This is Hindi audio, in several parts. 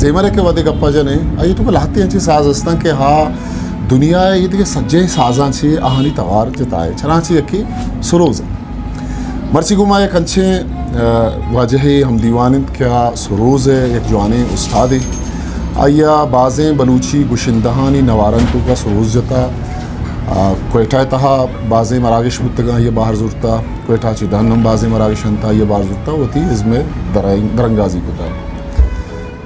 जेमर के वादे गप्पा जने आई तो लाती हैं साज अस्तं के हाँ दुनिया ये के सज्जे साजांची आहानी तवार जताए चनाची यकी सुरोज मर्ची गुमा एक अच्छे वाजही हम दीवानित क्या सुरोज एक जवानी उस्तादी आया बाज़ें बलूची गुशिंदहानी नवारन तो का सुरोज जता कोयटा तहा बाज़ें मरागिश मुत्तगा ये बाहर जुरता कोयटा चिदानम बाज़ें मरागिशंता ये बाहर जुरता होती इसमें दरंगाजी होता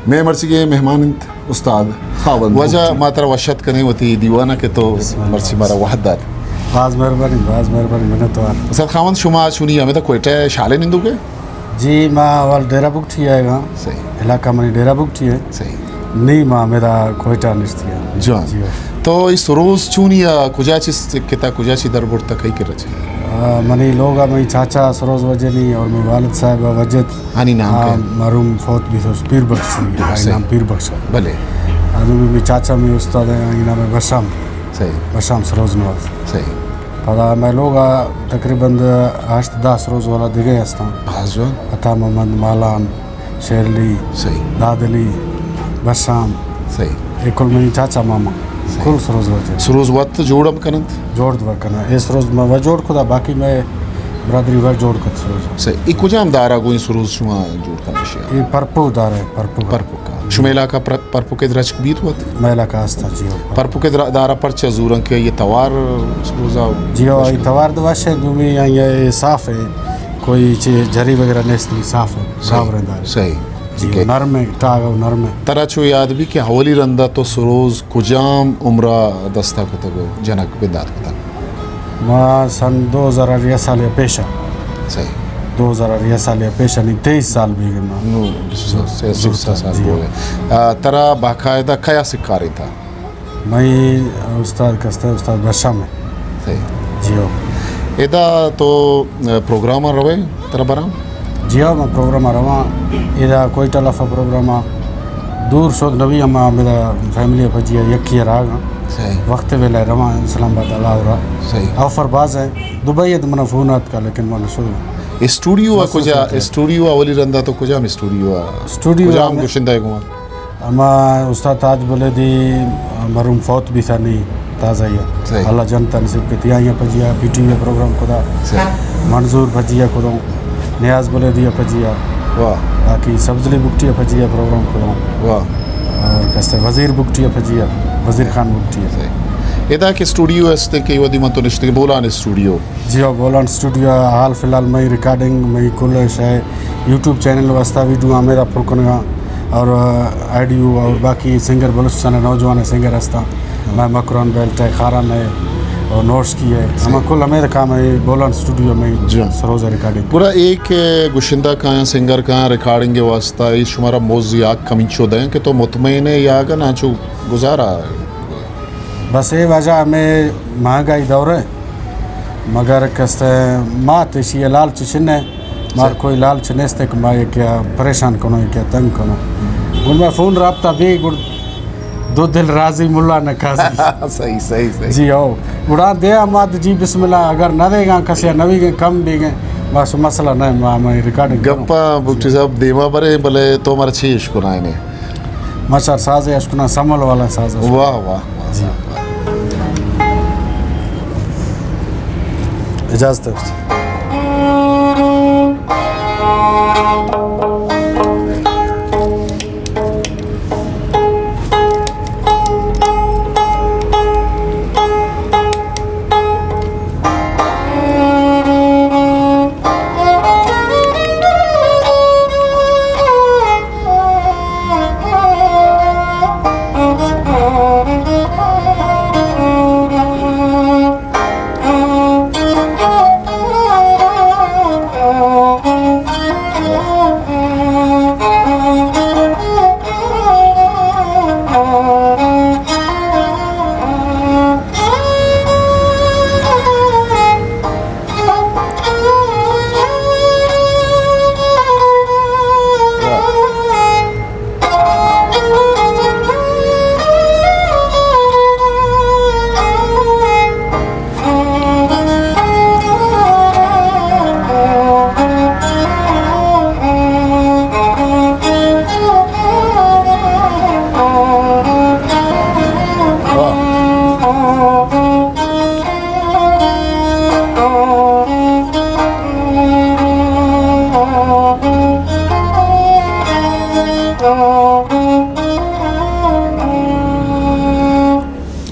मैं मर्ची के मेहमान उस्ताद खावन वजह मात्रा वशत करने होती दीवाना के तो मर्ची मारा वहदात बाज मेहरबानी मैंने तो उस्ताद खावन शुमा चुनी हमें तो कोयटा शाले निंदू के जी माँ वाल डेरा बुक थी आएगा सही इलाका में डेरा बुक थी है सही नहीं माँ मेरा कोयटा निश्चित है जी तो इस रोज चुनिया कुजाची किता कुजाची दरबार तक कई कर रहे मनी लोग मैं चाचा सरोज वजनी और मैं वालिद साहब वजद हानी नाम के मरूम फौत भी तो पीर बख्श नाम पीर बख्श भले अभी मैं चाचा में उस्ताद है नाम है सही बशाम सरोज नवाज सही पता मैं लोग तकरीबन 8-10 रोज वाला दिखे हस्ता हाजो अता मोहम्मद मालान शेरली सही दादली बशाम सही एक में चाचा मामा कुल सरोज वजह सुरोज वक्त जोड़म करंत जोड़ दवा करना इस रोज में वह जोड़ खुदा बाकी मैं बरादरी वह जोड़ कर सरोज सही एक कुजाम दारा गोइन सुरोज शुमा जोड़ करना चाहिए ये परपो दार है परपो का शुमेला का परपो के दरज बीत हुआ महिला का आस्था जियो परपो के दारा पर चजूरन के ये तवार सुरोजा जियो ये तवार दवा से दुमी ये साफ है कोई चीज झरी वगैरह नहीं साफ है साफ रहता है सही नरम है टागा नरम है तरह चो याद भी कि हवली रंदा तो सुरोज कुजाम उम्रा दस्ता को तगो जनक बेदात को तक माँ सन 2000 साल या पेशा सही 2000 साल या पेशा नहीं 23 साल भी गए माँ नो 60 साल हो गए तरह बाकायदा कया सिक्कारी था मैं उस्ताद कस्ता उस्ताद बशा में सही जियो एदा तो प्रोग्रामर रवे तरह बराम जियो मैं प्रोग्राम आ रहा इधर कोई टलफा प्रोग्राम दूर शोध नबी हम मेरा फैमिली फजिया यकी राग सही वक्त वेला रवा इस्लामाबाद अलावरा सही ऑफर बाज है दुबई है तो मना फोन आत का लेकिन मैंने शुरू स्टूडियो कुजा स्टूडियो अवली रंदा तो कुजा में स्टूडियो जाम गुशिंदा है गुमा अमा उस्ताद ताज बोले दी मरूम फौत भी था नहीं ताज़ा ही अल्लाह जनता नसीब के तिया फजिया पीटीवी प्रोग्राम खुदा मंजूर फजिया खुदा नियाज बोले दिया फजिया वाह बाकी सब्जली बुकटी फजिया प्रोग्राम खुदा वाह और कस्ते वजीर बुकटी फजिया वजीर खान बुकटी सही एदा के स्टूडियो अस्ते के वदी मन तो निश्चित बोलान स्टूडियो जियो बोलान स्टूडियो हाल फिलहाल मैं रिकॉर्डिंग मैं कुल है यूट्यूब चैनल वास्ता वीडियो मेरा फुलकनगा और ऑडियो और बाकी सिंगर बलूचिस्तान नौजवान सिंगर हस्ता मैं मकरान बेल्ट है खारान है और नोट्स की है हम कुल मेरा काम है बोलान स्टूडियो में सरोज रिकॉर्डिंग पूरा एक गुशिंदा का सिंगर का रिकॉर्डिंग के वास्ता इस शुमारा मोजिया कमिंचो दें कि तो मुतमईन या का नाचो गुजारा बस ये वजह में महंगाई दौर है मगर कस्ते मात इसी लाल चिन्ह मार कोई लाल चिन्ह कि मैं क्या परेशान करो क्या तंग करो उनमें फ़ोन रब्ता भी गुड़ दो दिल राजी मुल्ला न काजी सही जी आओ उड़ा दे मात जी बिस्मिल्लाह अगर न देगा कसिया नवी के कम भी गए बस मसला नहीं मैं रिकॉर्डिंग गप्पा बुक्टी साहब देवा बरे भले तो हमारा छीश को ना इन्हें मशर साज है उसको ना समल वाला साज वाह वाह जी इजाज़त है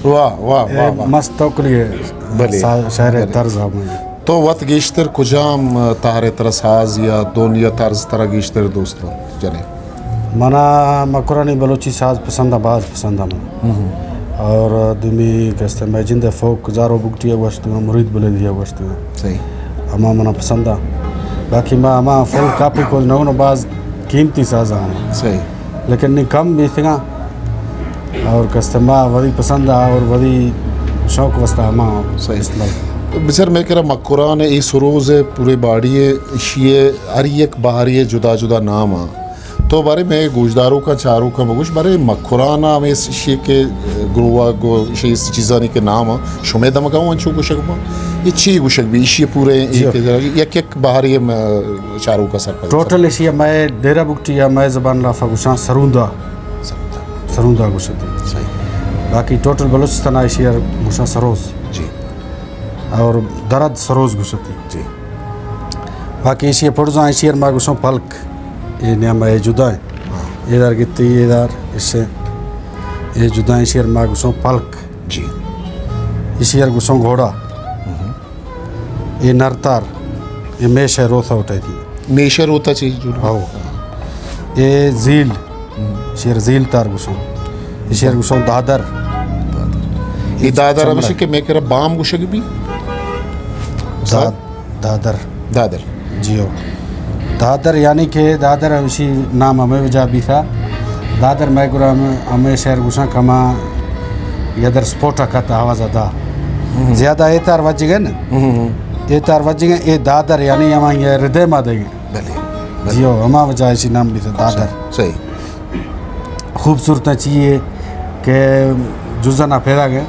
वाह वाह वाह वाह मस्त तोकलिए बले, शहर बले. तर्ज हम तो वत गेश्तर कुजाम तारे तरह साज या दोनिया तर्ज तरह गेश्तर दोस्त जने मना मकुरानी बलोची साज पसंद बाज पसंद हम और दुमी कहते मैं जिंदे फोक जारो बुकटी वस्तु मुरीद बोले दिया वस्तु सही अमा मना पसंद बाकी माँ अमा फुल कापी को नौ बाज कीमती साज हम सही लेकिन नहीं कम भी थिंगा और कहते माँ वही पसंद और वही शौक वस्ता माँ सही इस्तेमाल बिसर मैं कह रहा मकुरान ई सरोज है पूरे बाड़ी शिये हर एक बाहरी जुदा जुदा नाम आ तो बारे में गुजदारों का चारों का बगुश बारे मकुराना में शे के गुरुआ गो शे चीज़ानी के नाम आ शुमे दमकाऊं अंचू गुशक बा ये ची गुशक भी इशिये पूरे एक एक बाहरी चारों का सर टोटल इशिया मैं डेरा बुकटी या मैं ज़बान लाफा गुशा सरुंदा गुशती सही बाकी टोटल बलूचिस्तान इशिया गुशा सरोज जी और दरद सरोज गुशती जी बाकी इशिया पड़जा इशिया मा गुशा पल्क ये नियम है जुदा है इधर गित्ती इधर इससे ये जुदा इशिया मा गुशा पल्क जी इशिया गुशा घोड़ा ये नरतार ये मेश है रोथा उठाई थी मेशर होता चीज जो आओ ये झील शेर झील तार गुशा शेर गुशा दादर ये दादर अवश्य के मैं कह रहा बाम गुशक भी दादर दादर जियो दादर यानी कि दादर उसी नाम हमें वजह भी था दादर मैं गुरा हमें शहर गुशा कमा यदर स्पोटा का आवाज़ अदा ज़्यादा ये तार वज गए ना ये तार वज गए ये दादर यानी हम ये हृदय मा देंगे भले जियो हमा वजह इसी नाम भी था दादर सही खूबसूरत चाहिए कि जुज़ना पैदा गए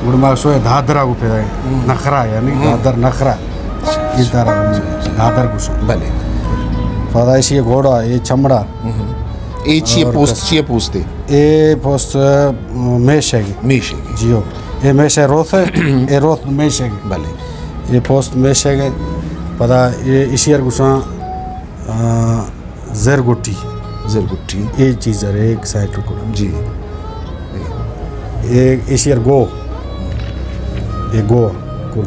उड़मा सो दादरा को पैदा गए नखरा यानी दादर नखरा ये तारा दादर कुछ भले फदाइशी ये घोड़ा ये चमड़ा ये ची पोस्ते ये पोस्ट मेश है मीश जियो ये मेश है रोथ है ये रोथ मेश है भले ये पोस्ट मेश है पता ये इशियर गुस्सा जरगुट्टी जरगुट्टी ये चीज़ है एक साइड टुकड़ा जी ये इशियर गो ये गो कुल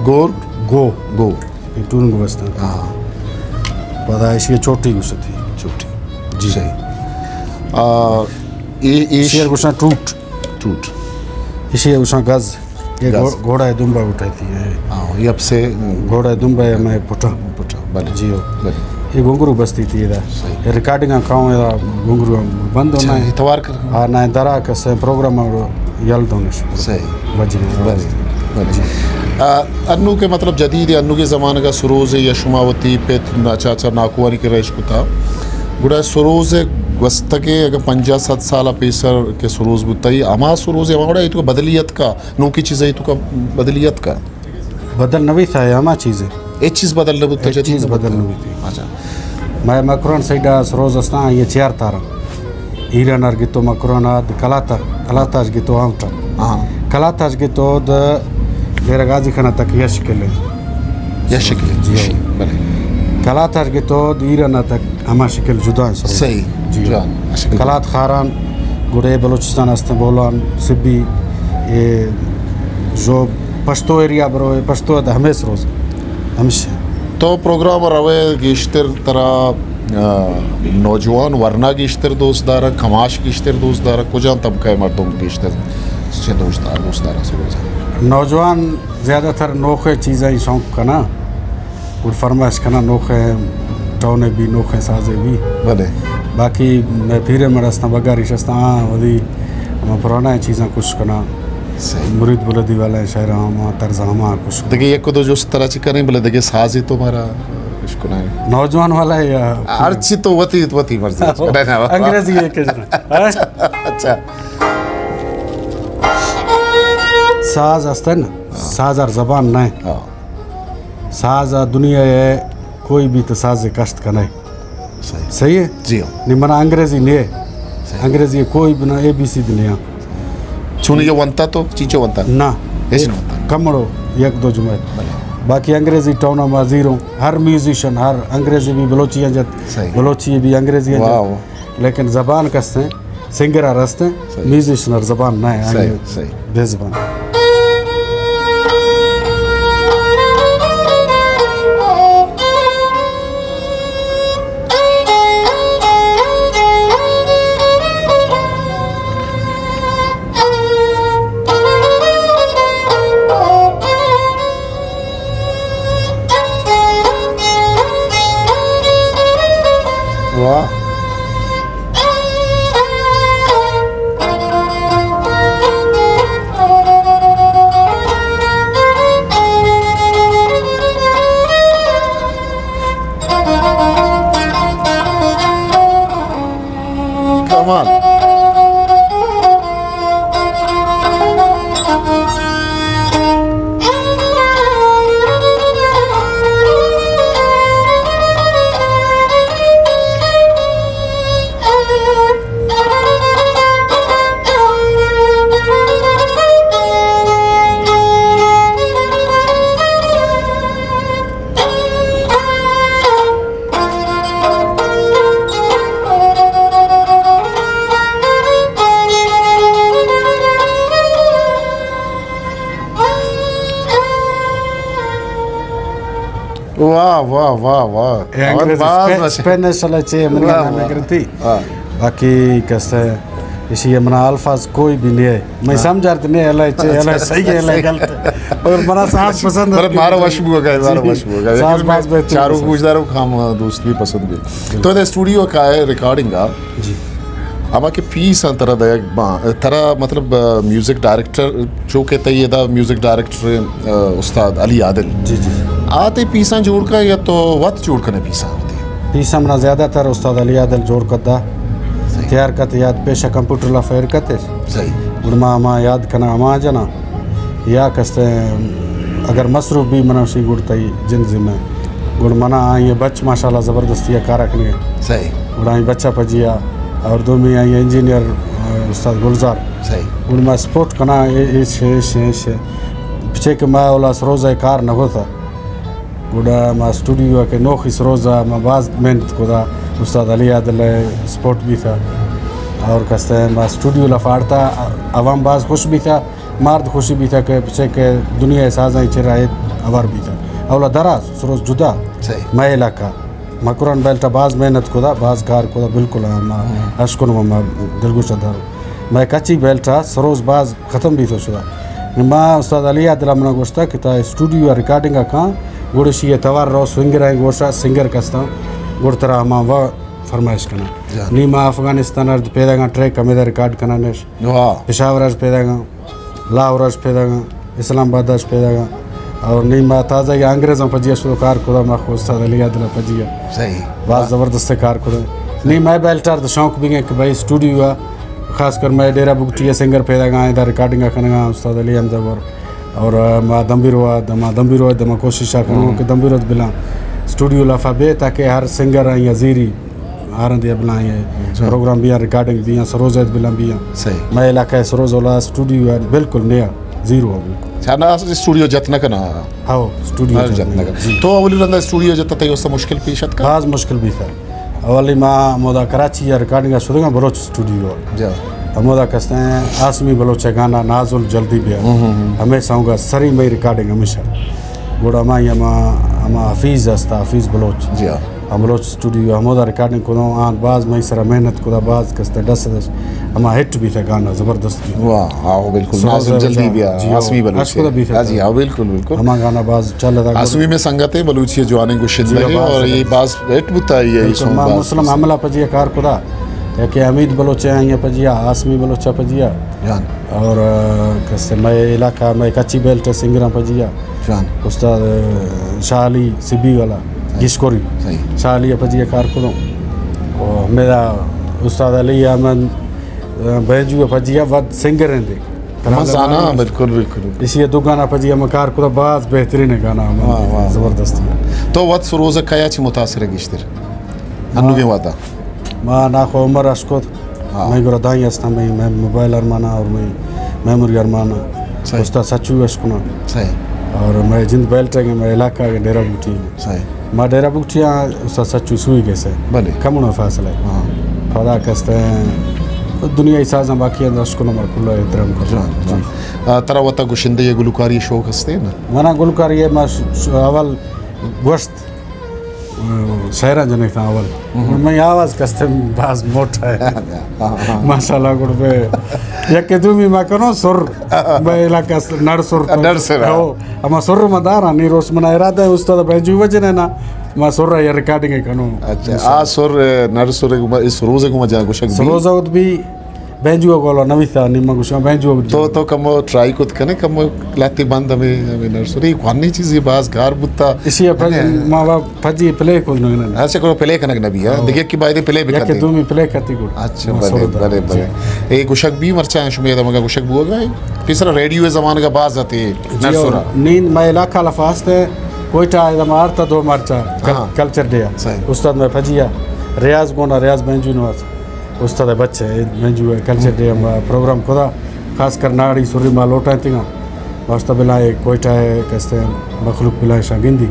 गोर गो गो ये टून को बसता हाँ पता इशियर छोटी गुस्सा थी छोटी जी सही ये इशियर गुस्सा टूट टूट इशियर गुस्सा गज ये गज। घोड़ा है दुम्बा उठाई थी ये हाँ ये अब से घोड़ा है दुम्बा है मैं पुटा पुटा भले जियो भले ये घुंगरू बस्ती थी इधर ये रिकॉर्डिंग खाऊं इधर घुंगरू बंद होना है इतवार कर हाँ ना दरा का से प्रोग्राम यल दोनों सही बज भले भले अन्नू के मतलब जदीद अन्नू के ज़माने का सरोज या शुमावती पे चाचा नाकुआरी के रईश कुता गुड़ा सरोज वस्तके अगर 50-60 साल पेसर के सरोज बुताई अमा सरोज हमारा ये तो बदलियत का नौ की चीज़ है तो का बदलियत का बदल नवी था हमा चीज़ें एक चीज़ बदल रहा बुता चीज़ बदल नवी थी अच्छा मैं मकरोन सैडा सरोज अस्ता ये चेयर तारा ईरान अर्गितो मकरोन आद कलाता अर्गितो आउटा हाँ कलाता अर्गितो द मेरा गाजी खाना तक यश के ले यह शक्ल जी भले कलाता अर्गितो ईरान तक हमा शक्ल जुदा है सरोज सही जी जान शक्ल कलात खारान गुड़े बलूचिस्तान अस्ते बोलान सिब्बी ये जो पश्तो एरिया बरो ये पश्तो हमेश रोज हमेशा तो प्रोग्राम रवे गिश्तर तरह नौजवान वरना गिश्तर दोस्तदार खमाश गिश्तर दोस्तदार कुजान तबका मर्दों गिश्तर से दोस्तदार सरोज नौजवान ज़्यादातर नोखे चीज़ें ही शौक का ना और फरमाइश करना नोखे टौने भी नोखे साजे भी भले बाकी मैं फिर मरस्ता बगारी शस्ता वही हम पुराना चीज़ें कुछ करना सही मुरीद बुलदी वाले शहर हम तर्जामा कुछ देखिए एक को तो जो इस तरह से करें बोले देखिए साज ही तो हमारा इसको ना नौजवान वाला है या अर्ची तो वती मर्जी अंग्रेजी है क्या अच्छा साज असते ना साज और जबान नहीं हाँ साज दुनिया है कोई भी तो साज कष्ट का नहीं सही सही है जी हाँ नहीं मना अंग्रेजी नहीं है अंग्रेजी कोई भी ना ABC नहीं है छूने जो वंता तो चीचो वंता ना ऐसे नहीं होता कमड़ो एक दो जुमे बाकी अंग्रेजी टोना में जीरो हर म्यूजिशियन हर अंग्रेजी भी बलोची है जब सही। बलोची भी अंग्रेजी है वाह, जब लेकिन जबान कसते सिंगर रस्ते म्यूजिशियन जबान ना है सही सही बेजबान वाह कमाल वाह वाह वाह वाह स्पेनिश चे मन में करती बाकी कैसे इसी मना अल्फाज कोई भी नहीं है मैं समझ आते नहीं अल्लाह चे अल्लाह सही है अल्लाह गलत और मना सांस पसंद है मारो वशबू हो गया मारो वशबू हो गया सांस बात में चारों गुजदारों खाम दोस्त भी पसंद भी तो द स्टूडियो का है रिकॉर्डिंग का जी अब के पीस तरह मतलब म्यूजिक डायरेक्टर जो कहते हैं ये था म्यूजिक डायरेक्टर उस्ताद अली आदिल जी जी आते पीसा जोड़ कर या तो वत जोड़ कर पीसा होती पीसा मना ज़्यादातर उस्ताद अली आदिल जोड़ कर दा तैयार करते याद पेशा कंप्यूटर ला फेर करते सही उनमा अमा याद करना अमा जना या कस्ते अगर मसरूफ भी मना उसी गुड़ता ही जिंदगी में गुड़ मना ये बच माशाल्लाह ज़बरदस्ती है कार रखने सही गुड़ा बच्चा पजिया और दो में आई इंजीनियर उस्ताद गुलजार सही उनमा स्पोर्ट करना पीछे के मैं वाला सरोजा कार न होता गुड़ा माँ स्टूडियो के नोखी सरोजा माँ बाज मेहनत को था उस्ताद अली आदिल स्पोर्ट भी था और कसते हैं माँ स्टूडियो लफाड़ता अवाम बाज खुश भी था मर्द खुशी भी था कि पीछे के दुनिया साजा ही चिराए अवर भी था अवला दराज सरोज जुदा मैं इलाका मकुरन बेल्टा बाज मेहनत को था बाज कार को था बिल्कुल माँ अशकुन माँ दिलगुश दारू मैं कच्ची बेल्टा सरोज बाज ख़त्म भी तो शुदा माँ उस्ताद अली आदिल मना गोश्ता कि ता स्टूडियो रिकॉर्डिंग का गुड़शी ये तवार रो स्विंगर है गोशा सिंगर कस्ता गुड़ तरह माँ वह फरमाइश करना नी माँ अफगानिस्तान अर्ज पैदा ट्रैक कमेदा रिकॉर्ड करना नेश पेशावर अर्ज पैदा लाहौर अर्ज पैदा इस्लामाबाद अर्ज पैदा और नी माँ ताज़ा ये अंग्रेज़ों पजिया शुरू कार खुदा माँ उस्ताद अली आदिल पजिया सही बात ज़बरदस्त कार खुदा नी मैं बेल्टार तो शौक भी है कि भाई स्टूडियो है खासकर मैं डेरा बुकटी सिंगर पैदा गा इधर रिकॉर्डिंग करना उस्ताद अली अहमद और माँ दम्बिरो दमा कोशिश करूँ कि दम्बिरो बिला स्टूडियो लाफा बे ताकि हर सिंगर या जीरी आरंद या बिला ये प्रोग्राम भी रिकॉर्डिंग भी सरोज बिला भी सही मैं इलाका सरोज वाला स्टूडियो है बिल्कुल नया जीरो है बिल्कुल छाना स्टूडियो जतना करना हाँ स्टूडियो जतना कर तो अवली रंदा स्टूडियो जतना था उससे मुश्किल पेश आता खास मुश्किल भी था अवली माँ मोदा कराची या रिकॉर्डिंग शुरू का बलोच स्टूडियो जा हमोदा कसते हैं आसमी बलोच गाना नाजुल जल्दी भी हमेशा होगा सरी मई रिकॉर्डिंग हमेशा गोड़ा माँ अमा हफीज़ हस्ता हफीज़ बलोच जी हाँ हम बलोच स्टूडियो हमोदा रिकॉर्डिंग को आन बाज मई सरा मेहनत को बाज कसते दस हमा हिट भी था गाना ज़बरदस्त भी वाह हाँ बिल्कुल नाजुल जल्दी भी आसमी बलोच जी हाँ बिल्कुल बिल्कुल हमा गाना बाज चल रहा आसमी में संगत है बलूची जवानी को शिद्दत है और ये बाज हिट बुता है ये मुस्लिम हमला पजिया कार खुदा कि हमीद बलोचा यहाँ पजिया आसमी बलोचा पजिया और कैसे मैं इलाका मैं कच्ची बेल्ट सिंगरा पजिया उस्ताद शाली सिबी वाला गिशकोरी शाली पजिया कार को और मेरा उस्ताद अली अहमद बैजू पजिया वद सिंगर हैं दे मज़ाना बिल्कुल बिल्कुल इसी दो गाना पजिया मैं कार को बात बेहतरीन गाना ज़बरदस्त तो वद सरोज़ कया ची मुतासिर गिश्तर अन्नुगे वादा माँ नाखो उमर अशकोत मैं गुरा दाई अस्ता मैं मोबाइल अरमाना और मैं मेमोरी अरमाना उस्ता सच्चू अशकुना सही और मैं जिंद बेल्ट है मैं इलाका के डेरा बुटी सही माँ डेरा बुटिया उस्ता सच्चू सुई कैसे भले कम ना फासला है फदा कसते हैं दुनिया साज बाकी दर्शकों कुल्ला एहतराम कर तरा वता गुशिंदे ये गुलकारी शौक हस्ते ना मना गुलकार ये अवल गोश्त शहरा जने था अवल मैं आवाज कस्ते बाज मोटा है माशाल्लाह गुड पे यके तुमी मा कनो सुर मैं इलाका नड़ सुर हो अमा सुर मदारा नी रोस मना इरादा है उस्ताद बेजू वजने ना मा सुर या रिकॉर्डिंग कनो अच्छा आ सुर नड़ सुर इस रोजे को मजा गुशक भी रोजा भी बेंजू गोलो नविता निम्मा गुशा बेंजू तो कमो ट्राई कुत कने कमो लाती बंद हमें नर्सरी खानी चीज ये बाज गार बुत्ता इसी माँ बाप फजी प्ले को न ऐसे को प्ले कनक नबी है देखिए कि बाय प्ले भी करते तुम प्ले करती गुड अच्छा बड़े बड़े ए गुशक भी मरचा है शुमेदा मगा गुशक बुआ गए तीसरा रेडियो जमाने का बाज आती नर्सरा नींद मैं इलाका लफास्ते कोईटा इधर मारता दो मरचा कल्चर डे उस्ताद में फजिया रियाज गोना रियाज बेंजू नवाज उस्ताद बच्चे बेंजू कल्चर डे प्रोग्राम खुदा खास कर नाड़ी सुरी माल लोटा तिंगा वास्ता बिलाए कोईटा है कहते मखलूक बिलाए शागिंदी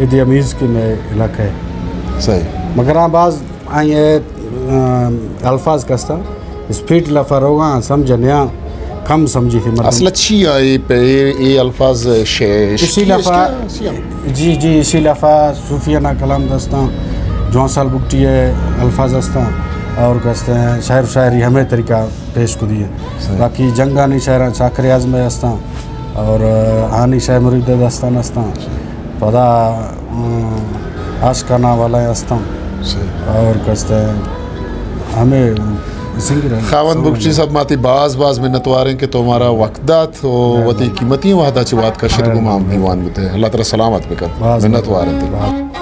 ये दिया मीज़ की में इलाका है सही मगर आबाज आए अल्फाज कस्ता स्पीड लफा रोगा समझने कम समझी थी असल अच्छी आई पे ये अल्फाज इसी लफा जी जी इसी लफा सूफियाना कलाम दस्ता जौसाल बुकटी है अल्फाज दस्ता और कहते हैं शायर शायरी हमें तरीका पेश को दिए बाकी जंगानी शायर शाकर आजम हस्ता और हानी शायर मुरीद दस्तान हस्ता पदा आशकाना वाला हस्ता और कहते हैं हमें खावन बुकची सब माती बाज बाज मिन्नत वारें कि तुम्हारा वक्दात हो वती कीमती वादा ची बात का शिद गुमाम दीवान बुते अल्लाह ताला सलामत पे कर मिन्नत वारें